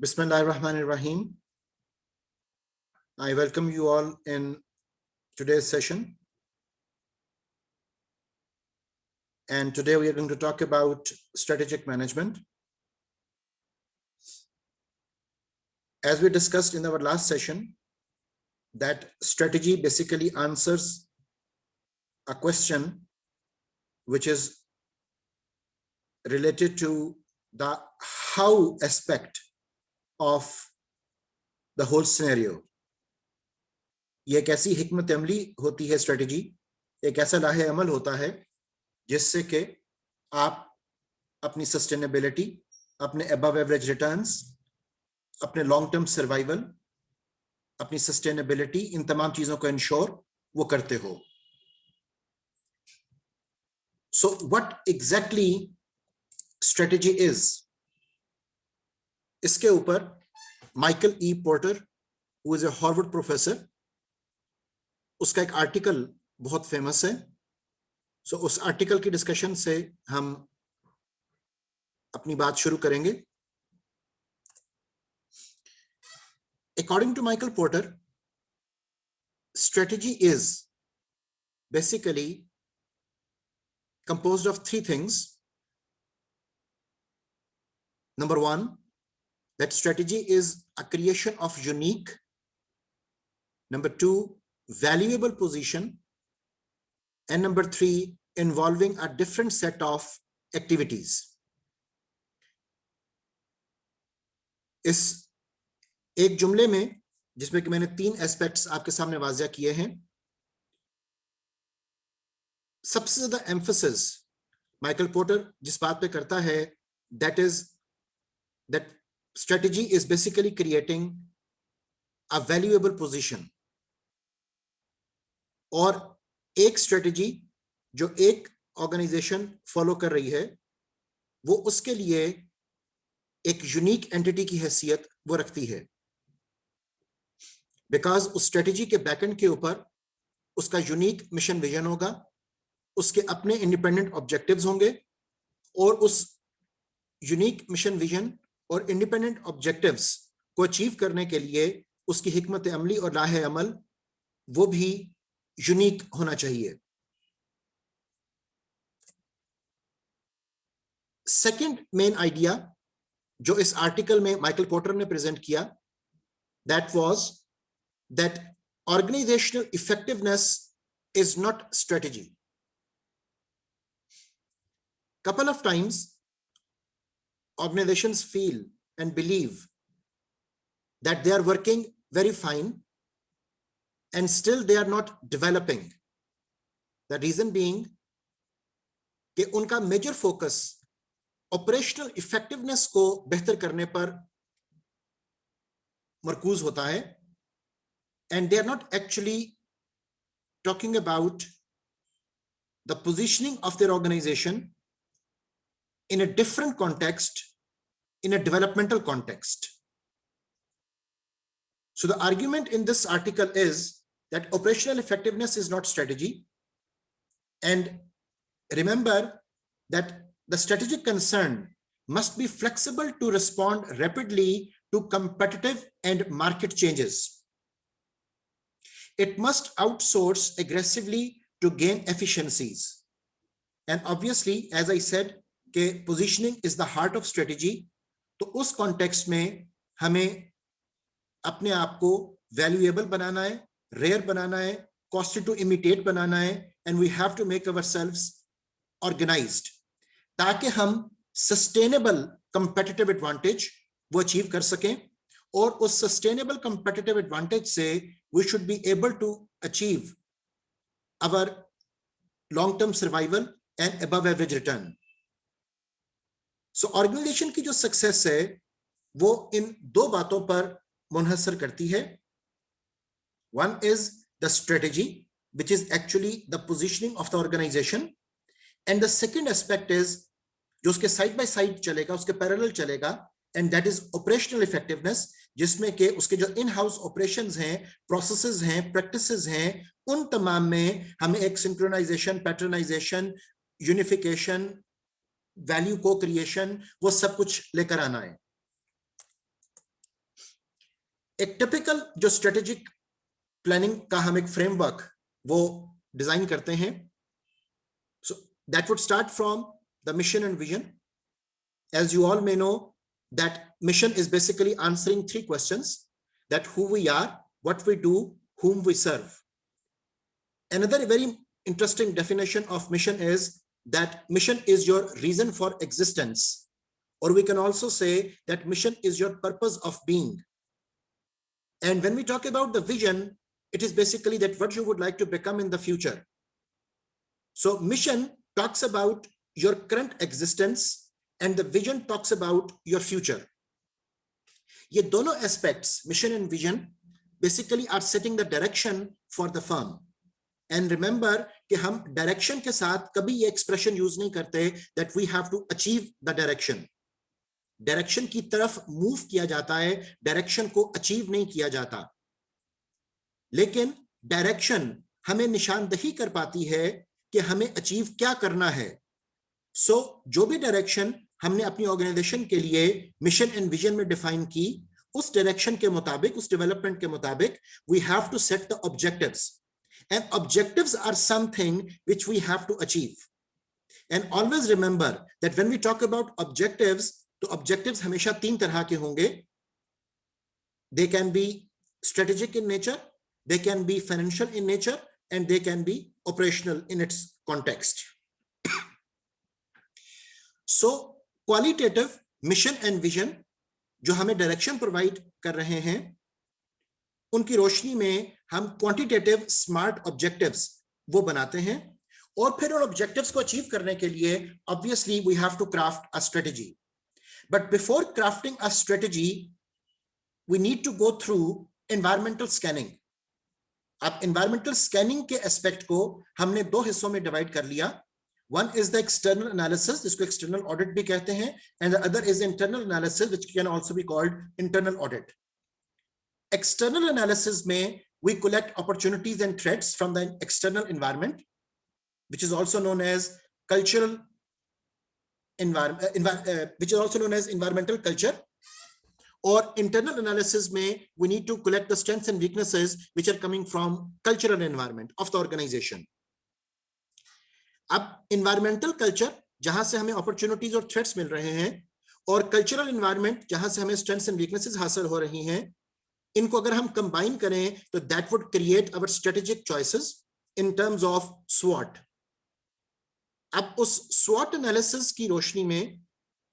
Bismillahirrahmanirrahim. I welcome you all in today's session. And today we are going to talk about strategic management. As we discussed in our last session, that strategy basically answers a question which is related to the how aspect of the whole scenario. ये एक ऐसी हिकमत अमली होती है strategy, एक ऐसा लाहे अमल होता है जिससे कि आप अपनी सस्टेनेबिलिटी, अपने अबव एवरेज रिटर्न्स, अपने लॉन्ग टर्म सर्वाइवल, अपनी सस्टेनेबिलिटी, इन तमाम चीजों को इंश्योर वो करते हो. So what exactly strategy is? इसके ऊपर Michael E porter, who is a Harvard professor, उसका एक आर्टिकल बहुत फेमस है. सो उस आर्टिकल की डिस्कशन से हम अपनी बात शुरू करेंगे. According to Michael Porter, strategy is basically composed of three things. Number one, that strategy is a creation of unique. Number two, valuable position. And number three, involving a different set of activities. इस एक जुमले में जिसमें कि मैंने तीन aspects आपके सामने वाज़िया किए हैं, सबसे ज्यादा एम्फसिस माइकल पोर्टर जिस बात पे करता है, that is that strategy is basically creating a valuable position. और एक स्ट्रेटजी जो एक ऑर्गेनाइजेशन फॉलो कर रही है वो उसके लिए एक यूनिक एंटिटी की हैसियत वो रखती है, बिकॉज उस स्ट्रेटजी के बैकएंड के ऊपर उसका यूनिक मिशन विजन होगा, उसके अपने इंडिपेंडेंट ऑब्जेक्टिव्स होंगे, और उस यूनिक मिशन विजन और इंडिपेंडेंट ऑब्जेक्टिव्स को अचीव करने के लिए उसकी हिकमत अमली और राह अमल वो भी यूनिक होना चाहिए. सेकंड मेन आइडिया जो इस आर्टिकल में माइकल पोर्टर ने प्रेजेंट किया, that was that organisational effectiveness is not strategy. Couple of times organizations feel and believe that they are working very fine and still they are not developing. The reason being कि उनका major focus operational effectiveness को बेहतर करने पर मरकूज होता है, and they are not actually talking about the positioning of their organization in a different context, in a developmental context. So the argument in this article is that operational effectiveness is not strategy. And remember that the strategic concern must be flexible to respond rapidly to competitive and market changes. It must outsource aggressively to gain efficiencies. And obviously, as I said, कि positioning is the heart of strategy. तो उस context में हमें अपने आप को valuable बनाना है, rare बनाना है, कॉस्टली टू इमिटेट बनाना है, and we have to make ourselves organised ताकि हम सस्टेनेबल कंपेटिटिव एडवांटेज वो अचीव कर सकें. और उस सस्टेनेबल कंपेटिटिव एडवांटेज से we should be able to achieve our long term survival and above average return. So organisation की जो सक्सेस है वो इन दो बातों पर मुनहसर करती है. One is the strategy which is actually the positioning of the organisation, and the second aspect is जो उसके साइड बाय साइड चलेगा, उसके पैरेलल चलेगा, and that is operational effectiveness, जिसमें के उसके जो इन हाउस ऑपरेशंस हैं, प्रोसेसेस हैं, प्रैक्टिसेस हैं, उन तमाम में हमें एक सिंक्रोनाइजेशन, पैटर्नाइजेशन, यूनिफिकेशन, वैल्यू को क्रिएशन, वो सब कुछ लेकर आना है. एक टिपिकल जो स्ट्रेटेजिक प्लानिंग का हम एक फ्रेमवर्क वो डिजाइन करते हैं. So that would start from the mission and vision. As you all may know, that mission is basically answering three questions: that who we are, what we do, whom we serve. Another very interesting definition of mission is that mission is your reason for existence, or we can also say that mission is your purpose of being. And when we talk about the vision, it is basically that what you would like to become in the future. So mission talks about your current existence and the vision talks about your future. ये दोनों aspects, mission and vision, basically are setting the direction for the firm. And remember कि हम direction के साथ कभी ये expression use नहीं करते that we have to achieve the direction. Direction की तरफ move किया जाता है, direction को achieve नहीं किया जाता. लेकिन direction हमें निशानदही कर पाती है कि हमें अचीव क्या करना है. सो जो भी डायरेक्शन हमने अपनी ऑर्गेनाइजेशन के लिए मिशन एंड विजन में डिफाइन की, उस डायरेक्शन के मुताबिक, उस डेवलपमेंट के मुताबिक we have to set the objectives, and objectives are something which we have to achieve. And always remember that when we talk about objectives, तो ऑब्जेक्टिव्स हमेशा तीन तरह के होंगे. They can be strategic in nature, they can be financial in nature, and they can be operational in its context. So qualitative mission and vision जो हमें direction provide कर रहे हैं, उनकी रोशनी में हम quantitative smart objectives वो बनाते हैं, और फिर उन objectives को achieve करने के लिए obviously we have to craft a strategy. But before crafting a strategy, we need to go through environmental scanning. अब environmental scanning के aspect को हमने दो हिस्सों में divide कर लिया. One is the external analysis, जिसको external audit भी कहते हैं, and the other is internal analysis, which can also be called internal audit. External analysis में we collect opportunities and threats from the external environment, which is also known as cultural environment, which is also known as environmental culture. Or internal analysis में we need to collect the strengths and weaknesses which are coming from cultural environment of the organization. अब environmental culture जहां से हमें opportunities और threats मिल रहे हैं, और cultural environment जहां से हमें strengths and weaknesses हासिल हो रही हैं, इनको अगर हम combine करें तो that would create our strategic choices in terms of SWOT. अब उस SWOT analysis की रोशनी में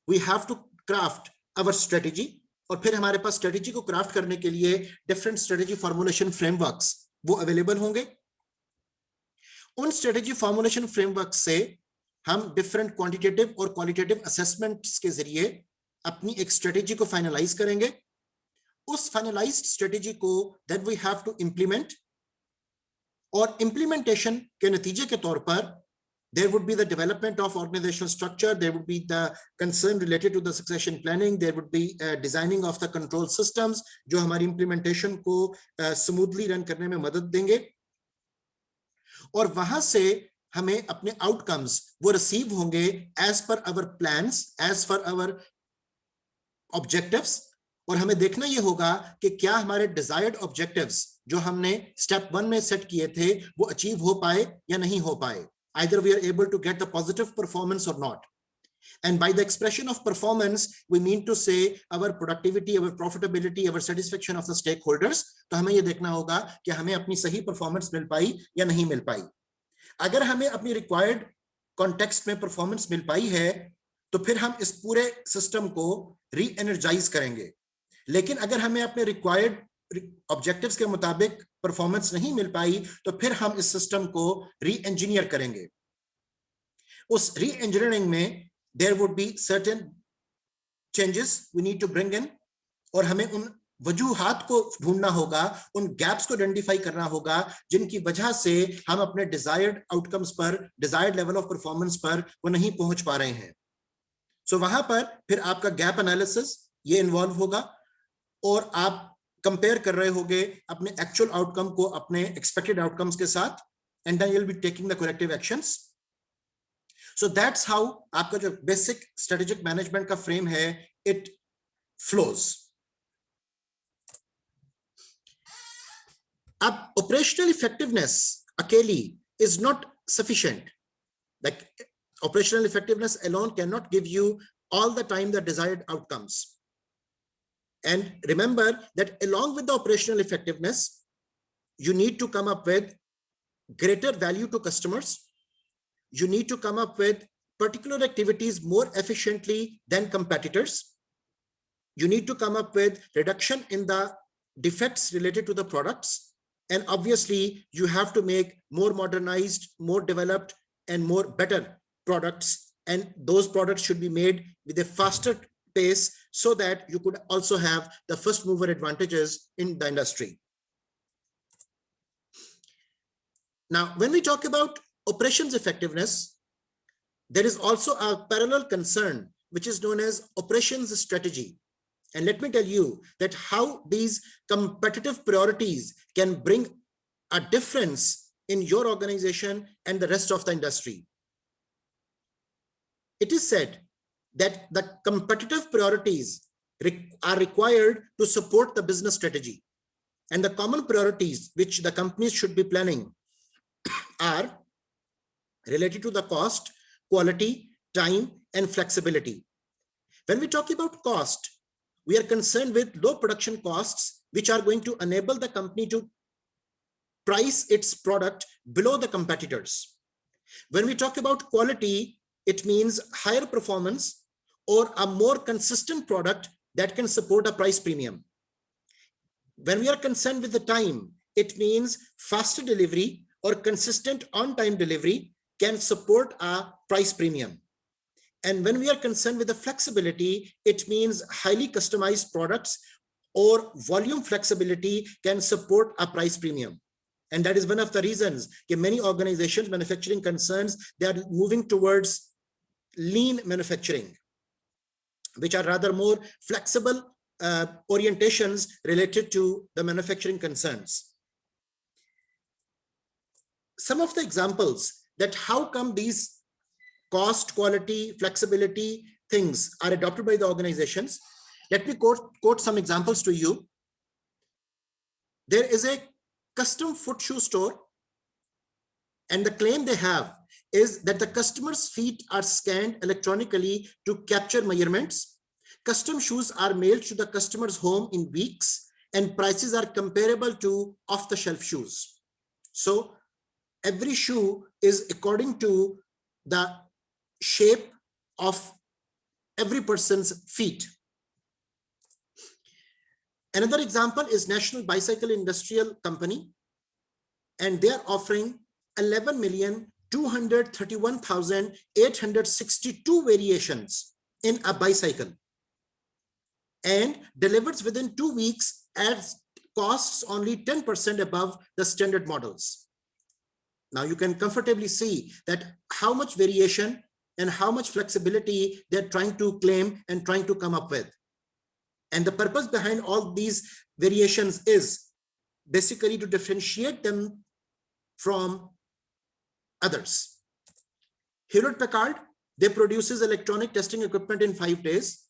we have to craft our strategy, और फिर हमारे पास स्ट्रेटेजी को क्राफ्ट करने के लिए डिफरेंट स्ट्रेटेजी फॉर्मुलेशन फ्रेमवर्क्स वो अवेलेबल होंगे. उन स्ट्रेटेजी फॉर्मुलेशन फ्रेमवर्क से हम डिफरेंट क्वांटिटेटिव और क्वालिटेटिव असेसमेंट्स के जरिए अपनी एक स्ट्रेटेजी को फाइनलाइज करेंगे. उस फाइनलाइज्ड स्ट्रेटेजी को then we have to implement, और इंप्लीमेंटेशन के नतीजे के तौर पर there would be the development of organizational structure, there would be the concern related to the succession planning, there would be designing of the control systems जो हमारी implementation को smoothly run करने में मदद देंगे, और वहां से हमें अपने outcomes वो receive होंगे as per our plans, as per our objectives, और हमें देखना ये होगा कि क्या हमारे desired objectives जो हमने step 1 में set किए थे वो achieve हो पाए या नहीं हो पाए. Either we are able to get the positive performance or not. And by the expression of performance, we mean to say our productivity, our profitability, our satisfaction of the stakeholders. तो हमें ये देखना होगा कि हमें अपनी सही performance मिल पाई या नहीं मिल पाई. अगर हमें अपनी required context में performance मिल पाई है, तो फिर हम इस पूरे system को re-energize करेंगे. लेकिन अगर हमें अपने required ऑब्जेक्टिव्स के मुताबिक परफॉर्मेंस नहीं मिल पाई, तो फिर हम इस सिस्टम को री इंजीनियर करेंगे. उस री इंजीनियरिंग में there would be certain changes we need to bring in, और हमें उन वजूहात को ढूंढना होगा, उन गैप्स को आइडेंटिफाई करना होगा जिनकी वजह से हम अपने डिजायर्ड आउटकम्स पर, डिजायर्ड लेवल ऑफ परफॉर्मेंस पर वो नहीं पहुंच पा रहे हैं. सो वहां पर फिर आपका गैप एनालिसिस ये इन्वॉल्व होगा, और आप कंपेयर कर रहे होगे अपने एक्चुअल आउटकम को अपने एक्सपेक्टेड आउटकम्स के साथ, and then you will be taking the corrective actions. So that's how आपका जो बेसिक स्ट्रेटेजिक मैनेजमेंट का फ्रेम है, इट फ्लोज. अब operational effectiveness अकेली is not sufficient. Like operational effectiveness alone cannot give you all the time the desired outcomes. And remember that along with the operational effectiveness, you need to come up with greater value to customers. You need to come up with particular activities more efficiently than competitors. You need to come up with reduction in the defects related to the products. And obviously, you have to make more modernized, more developed, and more better products. And those products should be made with a faster pace so that you could also have the first mover advantages in the industry. Now, when we talk about operations effectiveness, there is also a parallel concern, which is known as operations strategy. And let me tell you that how these competitive priorities can bring a difference in your organization and the rest of the industry. It is said that the competitive priorities are required to support the business strategy. And the common priorities which the companies should be planning are related to the cost, quality, time, and flexibility. When we talk about cost, we are concerned with low production costs, which are going to enable the company to price its product below the competitors. When we talk about quality, it means higher performance or a more consistent product that can support a price premium. When we are concerned with the time, it means faster delivery or consistent on-time delivery can support a price premium. And when we are concerned with the flexibility, it means highly customized products or volume flexibility can support a price premium. And that is one of the reasons that many organizations, manufacturing concerns, they are moving towards lean manufacturing, which are rather more flexible orientations related to the manufacturing concerns. Some of the examples that how come these cost, quality, flexibility things are adopted by the organizations. Let me quote some examples to you. There is a custom foot shoe store, and the claim they have is that the customer's feet are scanned electronically to capture measurements. Custom shoes are mailed to the customer's home in weeks, and prices are comparable to off-the-shelf shoes. So every shoe is according to the shape of every person's feet. Another example is National Bicycle Industrial Company, and they are offering 11,231,862 variations in a bicycle, and delivers within 2 weeks at costs only 10% above the standard models. Now you can comfortably see that how much variation and how much flexibility they're trying to claim and trying to come up with. And the purpose behind all these variations is basically to differentiate them from others. Hewlett-Packard, they produces electronic testing equipment in 5 days.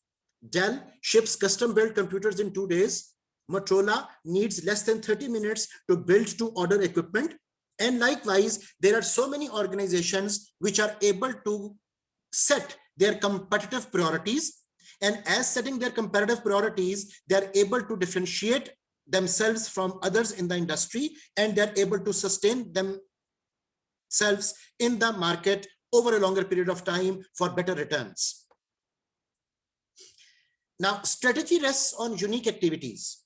Dell ships custom-built computers in 2 days. Motorola needs less than 30 minutes to build to order equipment. And likewise, there are so many organizations which are able to set their competitive priorities. And as setting their competitive priorities, they are able to differentiate themselves from others in the industry, and they're able to sustain themselves in the market over a longer period of time for better returns. Now, strategy rests on unique activities.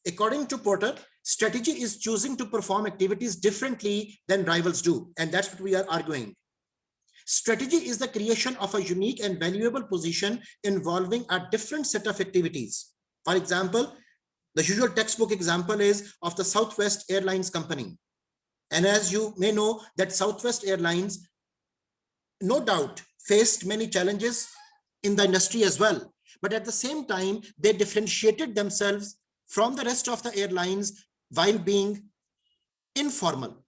According to Porter, strategy is choosing to perform activities differently than rivals do, and that's what we are arguing. Strategy is the creation of a unique and valuable position involving a different set of activities. For example, the usual textbook example is of the Southwest Airlines company. And as you may know, that Southwest Airlines, no doubt, faced many challenges in the industry as well. But at the same time, they differentiated themselves from the rest of the airlines while being informal.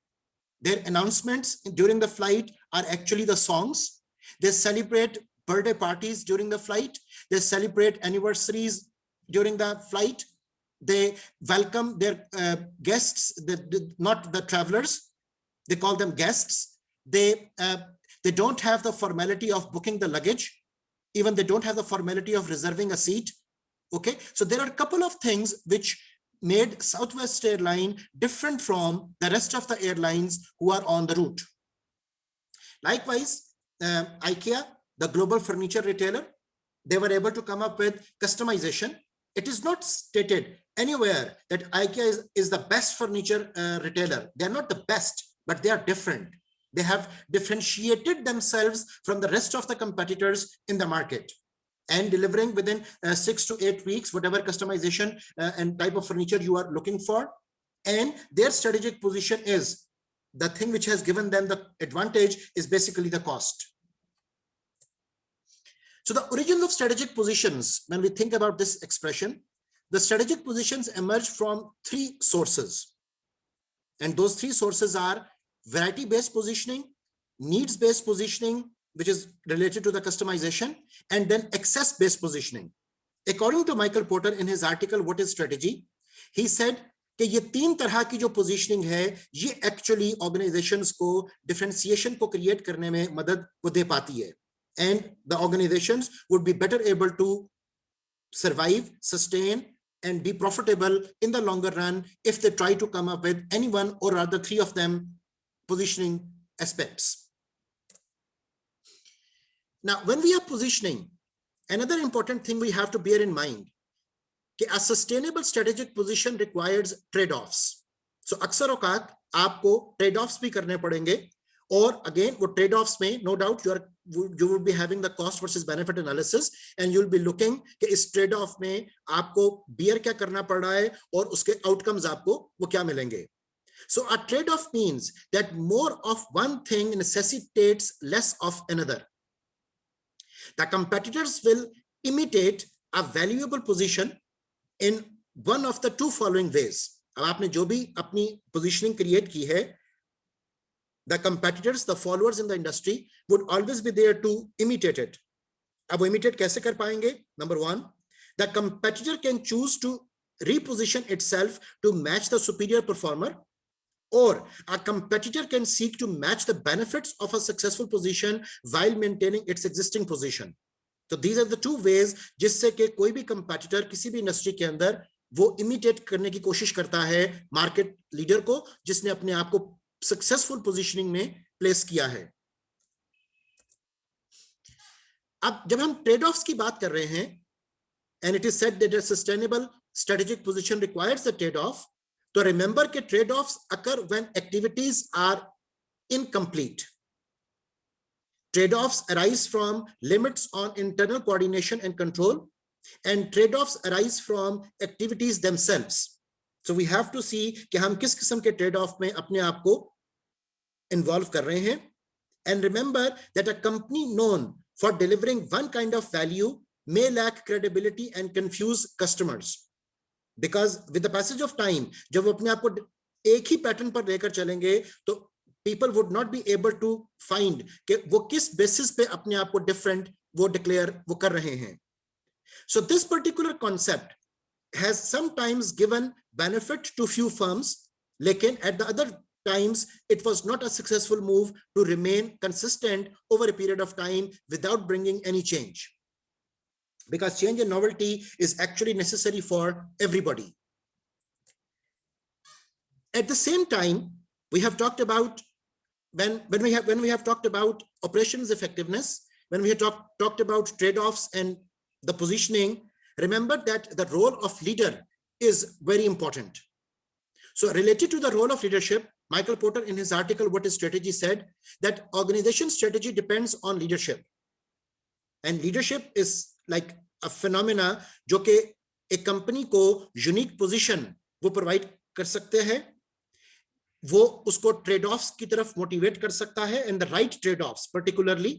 Their announcements during the flight are actually the songs. They celebrate birthday parties during the flight. They celebrate anniversaries during the flight. they welcome their guests, not the travelers. They call them guests. They don't have the formality of booking the luggage. Even they don't have the formality of reserving a seat. Okay, so there are a couple of things which made Southwest Airlines different from the rest of the airlines who are on the route. Likewise, IKEA, the global furniture retailer, they were able to come up with customization. It is not stated anywhere that IKEA is the best furniture retailer. They're not the best, but they are different. They have differentiated themselves from the rest of the competitors in the market and delivering within 6 to 8 weeks, whatever customization and type of furniture you are looking for. And their strategic position is the thing which has given them the advantage is basically the cost. So the origins of strategic positions, when we think about this expression, the strategic positions emerge from 3 sources. And those 3 sources are variety-based positioning, needs-based positioning, which is related to the customization, and then access-based positioning. According to Michael Porter in his article, What is Strategy? He said कि ये 3 तरह की जो positioning है, ये actually organizations को differentiation को create करने में मदद को दे पाती है. And the organizations would be better able to survive, sustain, and be profitable in the longer run if they try to come up with any one or rather 3 of them positioning aspects. Now, when we are positioning, another important thing we have to bear in mind, that a sustainable strategic position requires trade-offs. So, अक्सर औकात आपको trade-offs भी करने पड़ेंगे, और again, वो trade-offs में, no doubt, you will be having the cost versus benefit analysis, and you'll be looking कि इस trade-off में आपको bear क्या करना पड़ रहा है, और उसके outcomes आपको वो क्या मिलेंगे. So a trade-off means that more of one thing necessitates less of another. The competitors will imitate a valuable position in one of the 2 following ways. अब आपने जो भी अपनी positioning create की है, the competitors, the followers in the industry would always be there to imitate it. अब वो imitate कैसे कर पाएंगे? Number 1, the competitor can choose to reposition itself to match the superior performer, or a competitor can seek to match the benefits of a successful position while maintaining its existing position. So these are the 2 ways जिससे कि कोई भी competitor किसी भी industry के अंदर वो imitate करने की कोशिश करता है market leader को जिसने अपने आप को successful positioning में place किया है. अब जब हम trade-offs की बात कर रहे हैं, and it is said that a sustainable strategic position requires the trade-off, so remember that trade-offs occur when activities are incomplete. Trade-offs arise from limits on internal coordination and control, and trade-offs arise from activities themselves. So we have to see कि हम किस किस्म के trade-off में अपने आप को involve कर रहे हैं. And remember that a company known for delivering one kind of value may lack credibility and confuse customers. Because with the passage of time, जब वो अपने आप को एक ही पैटर्न पर लेकर चलेंगे, तो people would not be able to find कि वो किस basis पे अपने आप को different वो declare वो कर रहे हैं. So this particular concept has sometimes given benefit to few firms, लेकिन at the other times it was not a successful move to remain consistent over a period of time without bringing any change. Because change and novelty is actually necessary for everybody. At the same time, we have talked about when we have talked about operations effectiveness, when we have talked about trade-offs and the positioning, remember that the role of leader is very important. So related to the role of leadership, Michael Porter in his article, What is Strategy, said that organization strategy depends on leadership. And leadership is like a phenomena जो कि एक company को unique position वो provide कर सकते हैं, वो उसको ट्रेड ऑफ्स की तरफ मोटिवेट कर सकता है, and the right trade offs particularly,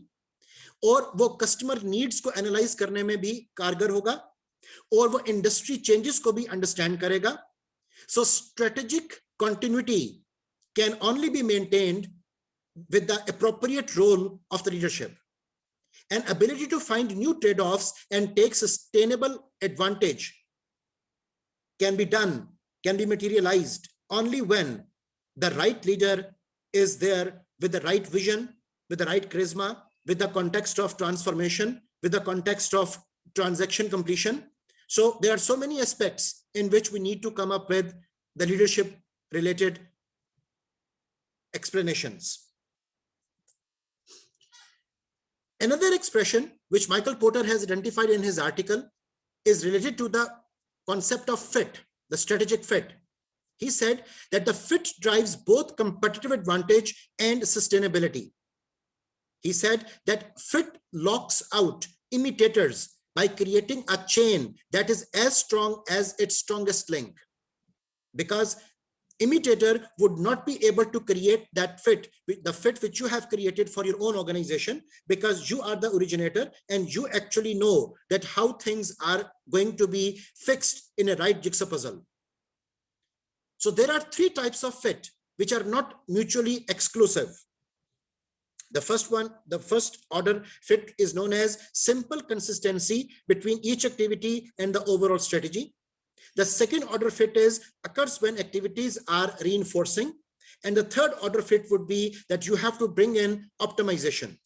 और वो कस्टमर नीड्स को एनालाइज करने में भी कारगर होगा, और वो इंडस्ट्री चेंजेस को भी अंडरस्टैंड करेगा. So strategic continuity can only be maintained with the appropriate role of the leadership. An ability to find new trade-offs and take sustainable advantage can be done, can be materialized only when the right leader is there with the right vision, with the right charisma, with the context of transformation, with the context of transaction completion. So there are so many aspects in which we need to come up with the leadership related explanations. Another expression which Michael Porter has identified in his article is related to the concept of fit, the strategic fit. He said that the fit drives both competitive advantage and sustainability. He said that fit locks out imitators by creating a chain that is as strong as its strongest link. Because imitator would not be able to create that fit, the fit which you have created for your own organization, because you are the originator and you actually know that how things are going to be fixed in a right jigsaw puzzle. So there are three types of fit which are not mutually exclusive. The first one, the first order fit is known as simple consistency between each activity and the overall strategy. The second order fit occurs when activities are reinforcing. And the third order fit would be that you have to bring in optimization.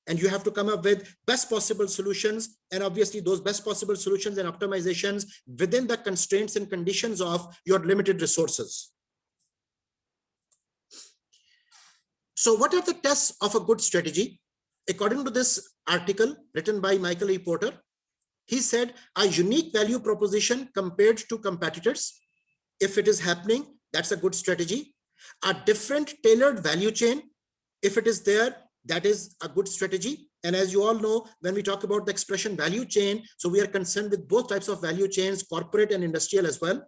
And you have to come up with best possible solutions. And obviously those best possible solutions and optimizations within the constraints and conditions of your limited resources. So what are the tests of a good strategy? According to this article written by Michael E. Porter, he said a unique value proposition compared to competitors. If it is happening, that's a good strategy. A different tailored value chain, if it is there, that is a good strategy. And as you all know, when we talk about the expression value chain, so we are concerned with both types of value chains, corporate and industrial as well.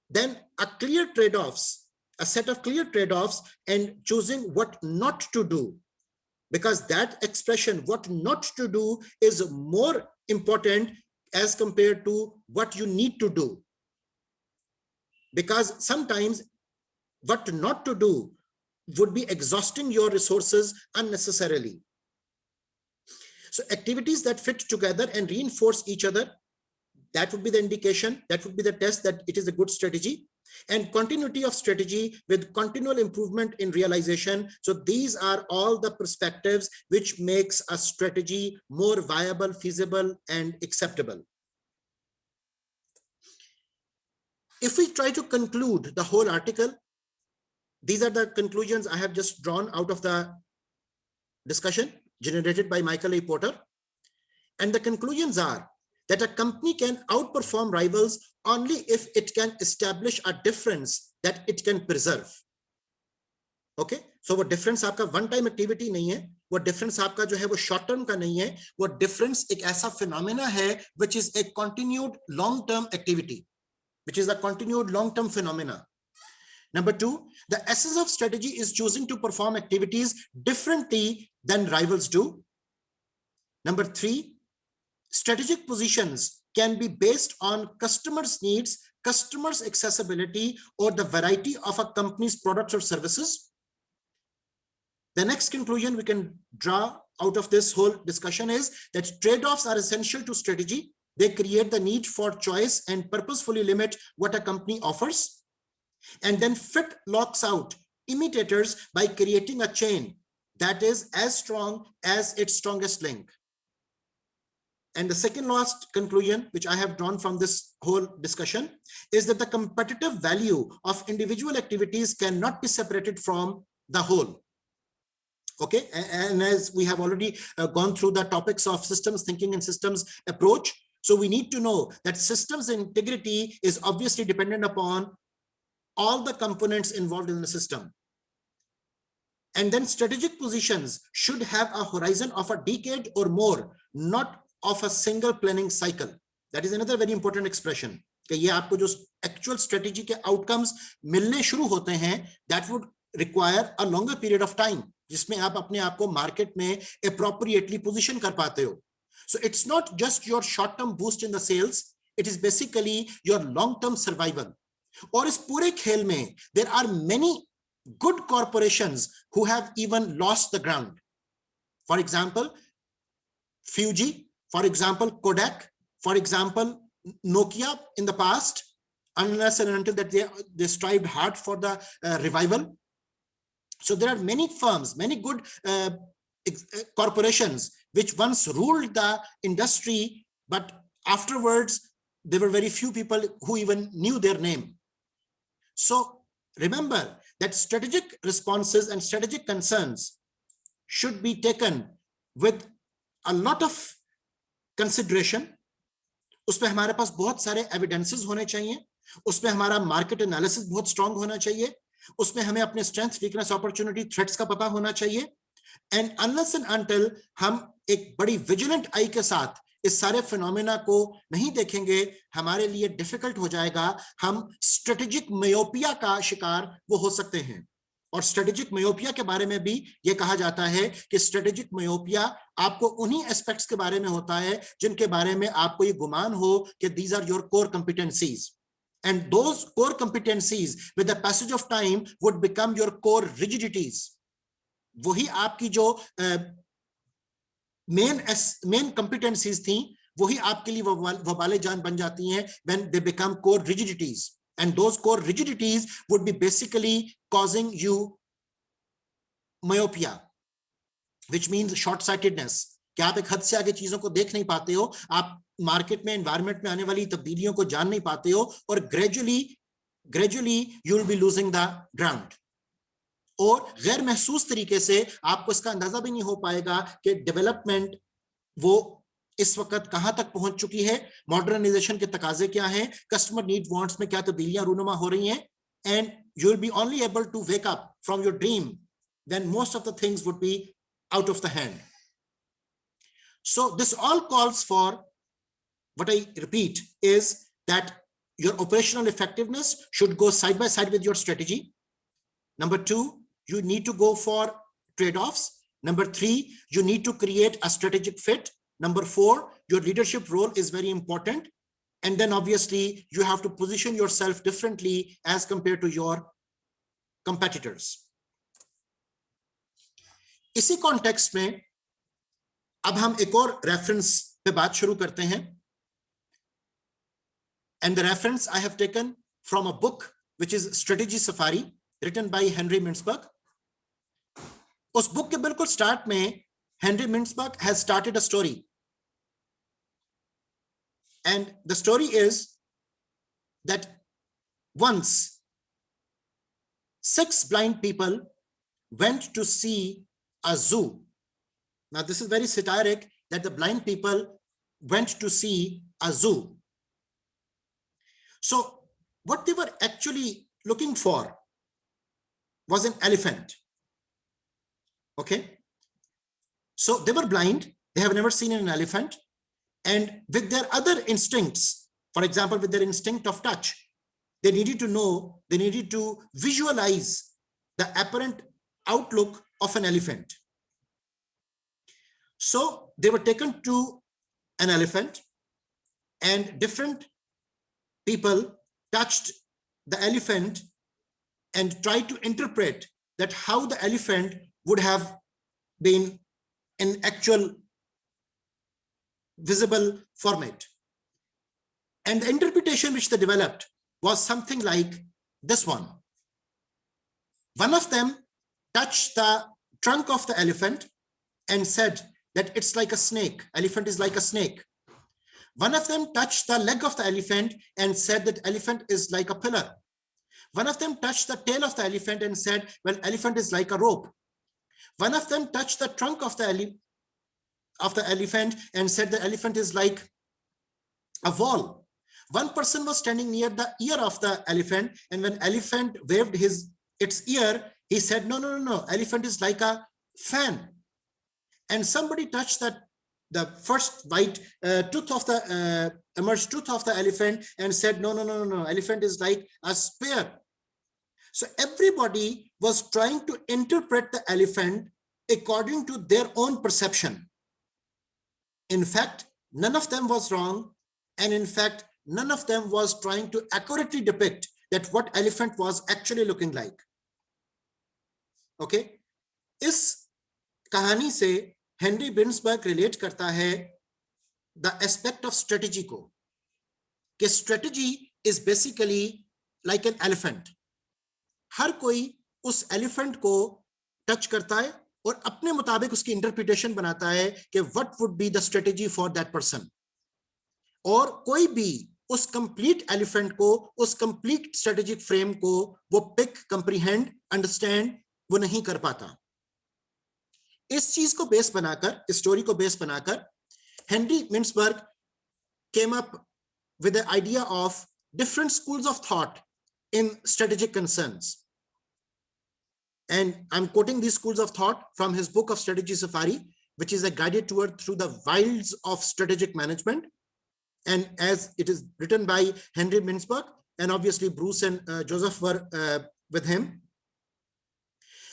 Then a clear trade-offs, a set of clear trade-offs and choosing what not to do. Because that expression, what not to do, is more important as compared to what you need to do. Because sometimes what not to do would be exhausting your resources unnecessarily. So activities that fit together and reinforce each other, that would be the indication, that would be the test that it is a good strategy. And continuity of strategy with continual improvement in realization. So these are all the perspectives which makes a strategy more viable, feasible, and acceptable. If we try to conclude the whole article, these are the conclusions I have just drawn out of the discussion generated by Michael A. Porter. And the conclusions are that a company can outperform rivals only if it can establish a difference that it can preserve. Okay, so वो difference आपका one time activity नहीं है, वो difference आपका जो है वो short term का नहीं है, वो difference एक ऐसा phenomena है which is a continued long term activity, which is a continued long term phenomena. Number two, the essence of strategy is choosing to perform activities differently than rivals do. Number three, strategic positions can be based on customers' needs, customers' accessibility, or the variety of a company's products or services. The next conclusion we can draw out of this whole discussion is that trade-offs are essential to strategy. They create the need for choice and purposefully limit what a company offers. And then fit locks out imitators by creating a chain that is as strong as its strongest link. And the second last conclusion, which I have drawn from this whole discussion, is that the competitive value of individual activities cannot be separated from the whole. Okay, and as we have already gone through the topics of systems thinking and systems approach, so we need to know that systems integrity is obviously dependent upon all the components involved in the system. And then strategic positions should have a horizon of a decade or more, not of a single planning cycle. That is another very important expression. कि ये आपको जो actual strategy के outcomes मिलने शुरू होते हैं, that would require a longer period of time, जिसमें आप अपने आप को market में appropriately position कर पाते हो. So it's not just your short-term boost in the sales, it is basically your long-term survival. और इस पूरे खेल में there are many good corporations who have even lost the ground. For example, Fuji, for example, Kodak, for example, Nokia in the past, unless and until that they strived hard for the revival. So there are many firms, many good corporations which once ruled the industry, but afterwards there were very few people who even knew their name. So remember that strategic responses and strategic concerns should be taken with a lot of consideration. उसमें हमारे पास बहुत सारे evidences होने चाहिए, उसमें हमारा market analysis बहुत strong होना चाहिए, उसमें हमें अपने स्ट्रेंथ, वीकनेस, अपॉर्चुनिटी, थ्रेट्स का पता होना चाहिए. एंड अनलेस एंड अनटिल हम एक बड़ी विजिलेंट आई के साथ इस सारे फिनोमेना को नहीं देखेंगे, हमारे लिए डिफिकल्ट हो जाएगा. हम स्ट्रेटेजिक मायोपिया का शिकार वो हो सकते हैं. और स्ट्रेटेजिक मायोपिया के बारे में भी ये कहा जाता है कि स्ट्रेटेजिक मायोपिया आपको उन्हीं एस्पेक्ट्स के बारे में होता है जिनके बारे में आपको ये गुमान हो कि these are your core competencies, and those core competencies with the passage of time would become your core rigidities. वही आपकी जो मेन competencies थी, वही आपके लिए वबाले जान बन जाती हैं when they become core rigidities. And those core rigidities would be basically causing you myopia, which means short-sightedness. कि आप एक हद से आगे चीजों को देख नहीं पाते हो, आप मार्केट में, एनवायरनमेंट में आने वाली तब्दीलियों को जान नहीं पाते हो, और gradually you will be losing the ground. और गैर महसूस तरीके से आपको इसका अंदाजा भी नहीं हो पाएगा कि डेवलपमेंट वो इस वक्त कहां तक पहुंच चुकी है, मॉडर्नाइजेशन के तकाजे क्या हैं, कस्टमर नीड वांट्स में क्या तब्दीलियां रूनुमा हो रही हैं. And you will be only able to wake up from your dream when most of the things would be out of the hand. So this all calls for, what I repeat is that your operational effectiveness should go side by side with your strategy. Number 2, you need to go for trade-offs. Number 3, you need to create a strategic fit. Number 4, your leadership role is very important. And then obviously you have to position yourself differently as compared to your competitors. इसी context में अब हम एक और reference पे बात शुरू करते हैं. And the reference I have taken from a book which is Strategy Safari, written by Henry Mintzberg. उस बुक के बिल्कुल स्टार्ट में Henry Mintzberg has started a story. And the story is that once 6 blind people went to see a zoo. Now, this is very satiric that the blind people went to see a zoo. So, what they were actually looking for was an elephant. Okay. So, they were blind. They have never seen an elephant. And with their other instincts, for example, with their instinct of touch, they needed to know, they needed to visualize the apparent outlook of an elephant. So they were taken to an elephant, and different people touched the elephant and tried to interpret that how the elephant would have been in actual visible format. And the interpretation which they developed was something like this one. One of them touched the trunk of the elephant and said that it's like a snake. Elephant is like a snake. One of them touched the leg of the elephant and said that elephant is like a pillar. One of them touched the tail of the elephant and said, well, elephant is like a rope. One of them touched the trunk of the elephant and said the elephant is like a wall. One person was standing near the ear of the elephant, and when elephant waved its ear, he said, no, elephant is like a fan. And somebody touched the first white tooth of the emerged tooth of the elephant and said, no, elephant is like a spear. So everybody was trying to interpret the elephant according to their own perception. In fact, none of them was wrong, and in fact, none of them was trying to accurately depict that what elephant was actually looking like. Okay, इस कहानी से Henry बिन्सबर्ग relate करता है the aspect of strategy को. कि strategy is basically like an elephant. हर कोई उस एलिफेंट को टच करता है और अपने मुताबिक उसकी इंटरप्रिटेशन बनाता है कि what would be the strategy for that person, और कोई भी उस कंप्लीट एलिफेंट को, उस कंप्लीट स्ट्रेटेजिक फ्रेम को वो पिक, कंप्रीहेंड, अंडरस्टैंड वो नहीं कर पाता। इस चीज को बेस बनाकर, इस स्टोरी को बेस बनाकर Henry मिन्सबर्ग came up with the idea of different schools of thought in strategic concerns. And I'm quoting these schools of thought from his book of Strategy Safari, which is a guided tour through the wilds of strategic management. And as it is written by Henry Mintzberg, and obviously Bruce and Joseph were with him.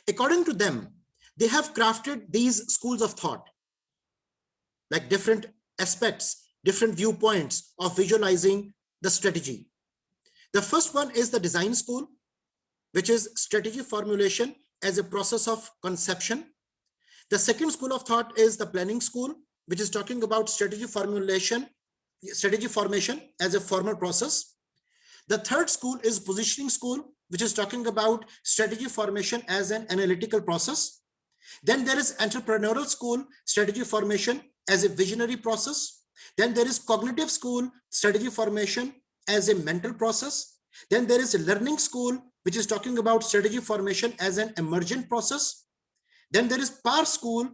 According to them, they have crafted these schools of thought, like different aspects, different viewpoints of visualizing the strategy. The first one is the design school, which is strategy formulation as a process of conception. The second school of thought is the planning school, which is talking about strategy formation as a formal process. The third school is positioning school, which is talking about strategy formation as an analytical process. Then there is entrepreneurial school, strategy formation as a visionary process. Then there is cognitive school, strategy formation as a mental process. Then there is a learning school, which is talking about strategy formation as an emergent process. Then there is PAR school,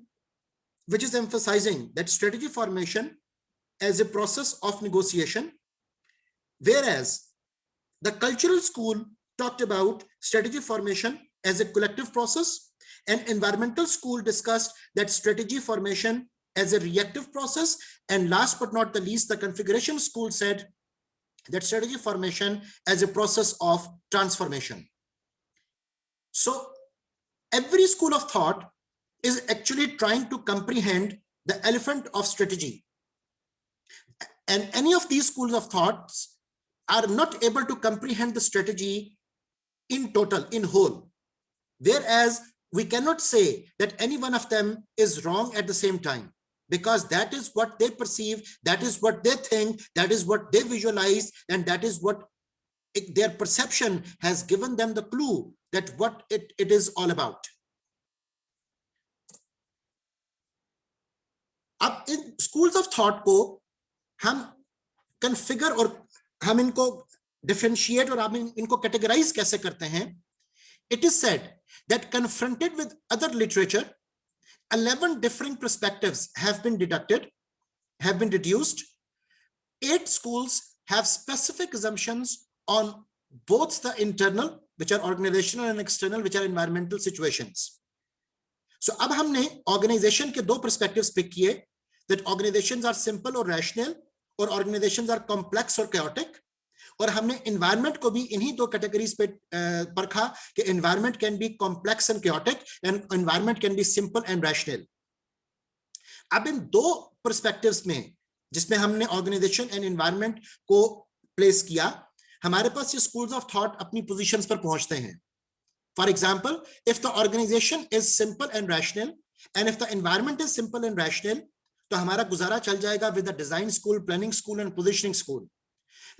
which is emphasizing that strategy formation as a process of negotiation. Whereas the cultural school talked about strategy formation as a collective process, and environmental school discussed that strategy formation as a reactive process. And last but not the least, the configuration school said that strategy formation as a process of transformation. So every school of thought is actually trying to comprehend the elephant of strategy. And any of these schools of thoughts are not able to comprehend the strategy in total, in whole. Whereas we cannot say that any one of them is wrong at the same time, because that is what they perceive, that is what they think, that is what they visualize, and that is what their perception has given them the clue that what it is all about. अब इन schools of thought को हम configure और हम इनको differentiate और हम इनको categorize कैसे करते हैं? It is said that confronted with other literature, 11 different perspectives have been deduced. 8 schools have specific assumptions on both the internal, which are organizational, and external, which are environmental situations. So अब हमने organization के 2 perspectives pick किए, that organizations are simple or rational, or organizations are complex or chaotic. और हमने environment को भी इन्हीं 2 categories पे परखा कि environment can be complex and chaotic, and environment can be simple and rational. अब इन 2 perspectives में जिसमें हमने organization and environment को place किया, हमारे पास ये schools of thought अपनी positions पर पहुंचते हैं. For example, if the organization is simple and rational, and if the environment is simple and rational, तो हमारा गुजारा चल जाएगा with the design school, planning school, and positioning school.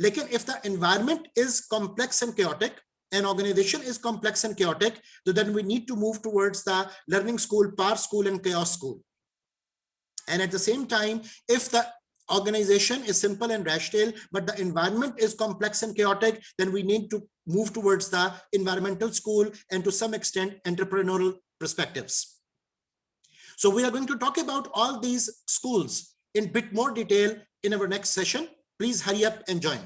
लेकिन if the environment is complex and chaotic, an organization is complex and chaotic, so then we need to move towards the learning school, PAR school, and chaos school. And at the same time, if the organization is simple and rational, but the environment is complex and chaotic, then we need to move towards the environmental school and to some extent entrepreneurial perspectives. So we are going to talk about all these schools in bit more detail in our next session. Please hurry up and join.